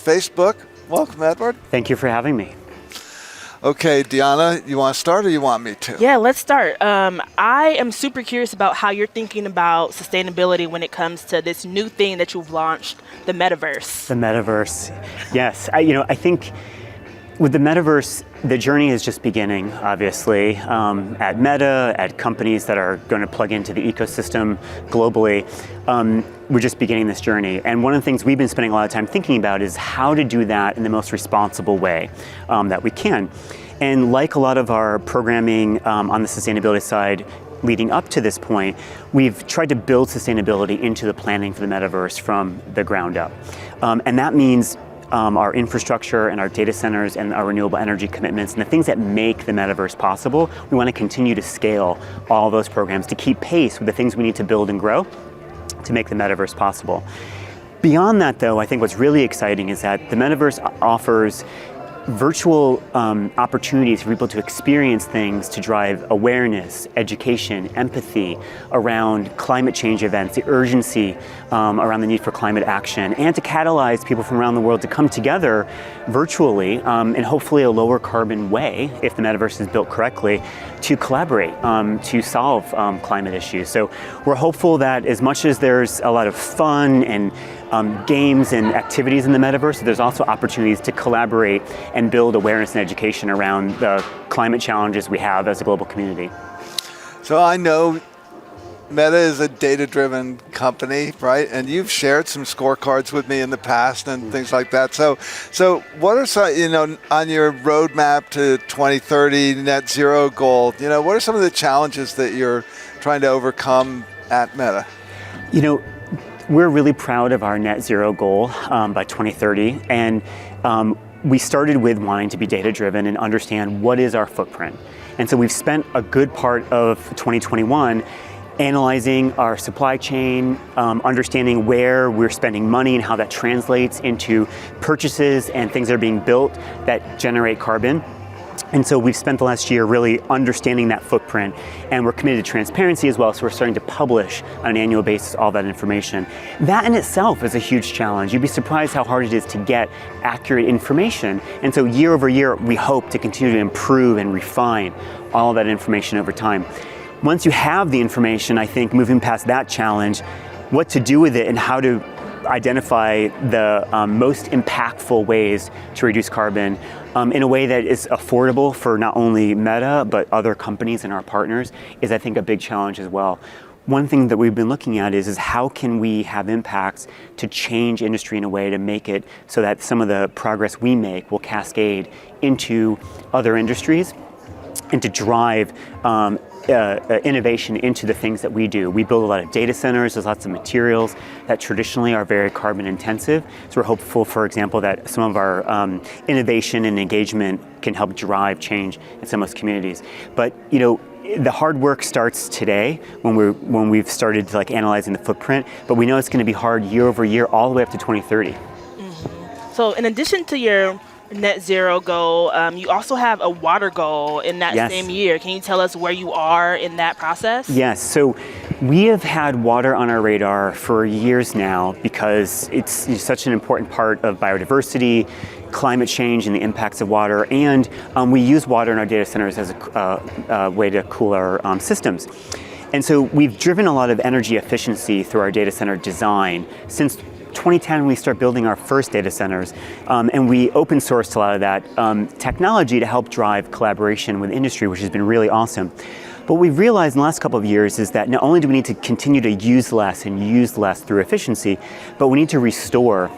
Facebook. Welcome, Edward. Thank you for having me. Okay, Deanna, you want to start or you want me to? Yeah, let's start. I am super curious about how you're thinking about sustainability when it comes to this new thing that you've launched, the metaverse. The metaverse, yes. I think with the metaverse, the journey is just beginning, obviously. At Meta, at companies that are going to plug into the ecosystem globally, we're just beginning this journey. And one of the things we've been spending a lot of time thinking about is how to do that in the most responsible way that we can. And like a lot of our programming on the sustainability side, leading up to this point, we've tried to build sustainability into the planning for the metaverse from the ground up. And that means our infrastructure and our data centers and our renewable energy commitments and the things that make the metaverse possible. We want to continue to scale all those programs to keep pace with the things we need to build and grow to make the metaverse possible. Beyond that, though, I think what's really exciting is that the metaverse offers virtual opportunities for people to experience things to drive awareness, education, empathy around climate change events, the urgency around the need for climate action, and to catalyze people from around the world to come together virtually in hopefully a lower carbon way, if the metaverse is built correctly, to collaborate to solve climate issues. So we're hopeful that as much as there's a lot of fun and games and activities in the metaverse, there's also opportunities to collaborate and build awareness and education around the climate challenges we have as a global community. So I know Meta is a data-driven company, right? And you've shared some scorecards with me in the past and things like that. So what are some, on your roadmap to 2030 net zero goal, what are some of the challenges that you're trying to overcome at Meta? We're really proud of our net zero goal by 2030. And we started with wanting to be data-driven and understand what is our footprint. And so we've spent a good part of 2021 analyzing our supply chain, understanding where we're spending money and how that translates into purchases and things that are being built that generate carbon. And so we've spent the last year really understanding that footprint, and we're committed to transparency as well, so we're starting to publish on an annual basis all that information. That in itself is a huge challenge. You'd be surprised how hard it is to get accurate information. And so year over year, we hope to continue to improve and refine all of that information over time. Once you have the information, I think moving past that challenge, what to do with it and how to identify the most impactful ways to reduce carbon in a way that is affordable for not only Meta, but other companies and our partners is, I think, a big challenge as well. One thing that we've been looking at is how can we have impacts to change industry in a way to make it so that some of the progress we make will cascade into other industries and to drive innovation into the things that we do. We build a lot of data centers, there's lots of materials that traditionally are very carbon intensive. So we're hopeful, for example, that some of our innovation and engagement can help drive change in some of those communities. But the hard work starts today when we've started analyzing the footprint, but we know it's going to be hard year over year all the way up to 2030. Mm-hmm. So in addition to your net zero goal, you also have a water goal in that same year. Can you tell us where you are in that process? Yes, so we have had water on our radar for years now because it's such an important part of biodiversity, climate change and the impacts of water, and we use water in our data centers as a way to cool our systems. And so we've driven a lot of energy efficiency through our data center design since 2010, we start building our first data centers, and we open sourced a lot of that technology to help drive collaboration with industry, which has been really awesome. But what we've realized in the last couple of years is that not only do we need to continue to use less and use less through efficiency, but we need to restore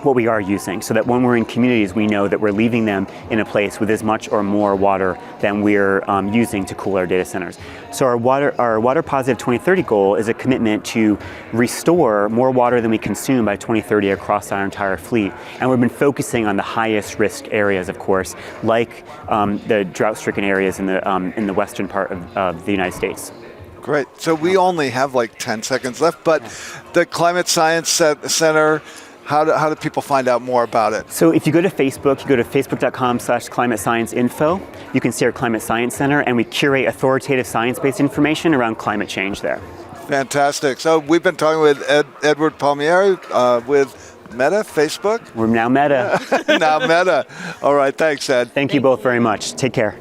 what we are using so that when we're in communities, we know that we're leaving them in a place with as much or more water than we're using to cool our data centers. So our water positive 2030 goal is a commitment to restore more water than we consume by 2030 across our entire fleet. And we've been focusing on the highest risk areas, of course, like the drought-stricken areas in the western part of the United States. Great. So we only have 10 seconds left, but the Climate Science Center, how do people find out more about it? So if you go to Facebook, you go to facebook.com/climatescienceinfo. You can see our Climate Science Center, and we curate authoritative science-based information around climate change there. Fantastic. So we've been talking with Edward Palmieri with Meta, Facebook? We're now Meta. Now Meta. All right, thanks, Ed. Thank you both very much. Take care.